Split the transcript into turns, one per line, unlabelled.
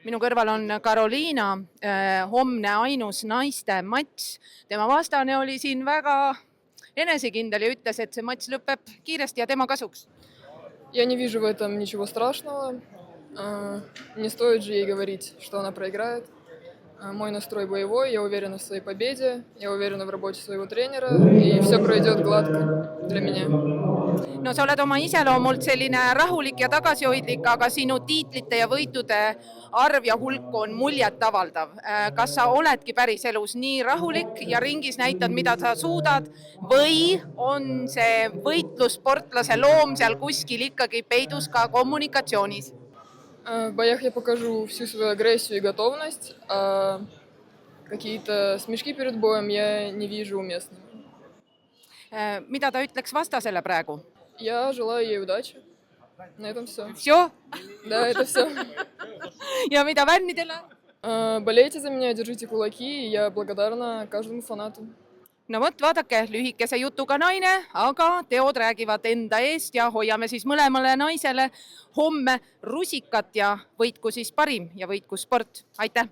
Minu kõrval on Karoliina, homne ainus naiste matš. Tema vastane oli siin väga enesekindel ja ütles, et see matš lõpeb kiiresti ja tema kasuks.
Я не вижу в этом ничего страшного. Не стоит же ей говорить, что она проиграет. Мой настрой боевой, я уверена в своей победе, я уверена в работе своего тренера, и все пройдет гладко для меня.
No sa oled oma iseloomult selline rahulik ja tagasihoidlik, aga sinu tiitlite ja võitude arv ja hulk on muljet avaldav. Kas sa oledki päris elus nii rahulik ja ringis näitad, mida sa suudad, või on see võitlussportlase loom seal kuskil ikkagi peidus ka kommunikatsioonis?
В боях я покажу всю свою агрессию и готовность, а какие-то смешки перед боем я не вижу уместными.
Mida ta ütleks vastasele praegu?
Я желаю ей удачи. На этом все.
Всё?
Да, это все.
Ja mida fännidele?
Болейте за меня, держите кулаки, и я благодарна каждому фанату.
No vot, vaadake, lühikese jutuga naine, aga teod räägivad enda eest ja hoiame siis mõlemale naisele homme rusikat ja võitku siis parim ja võitku sport. Aitäh!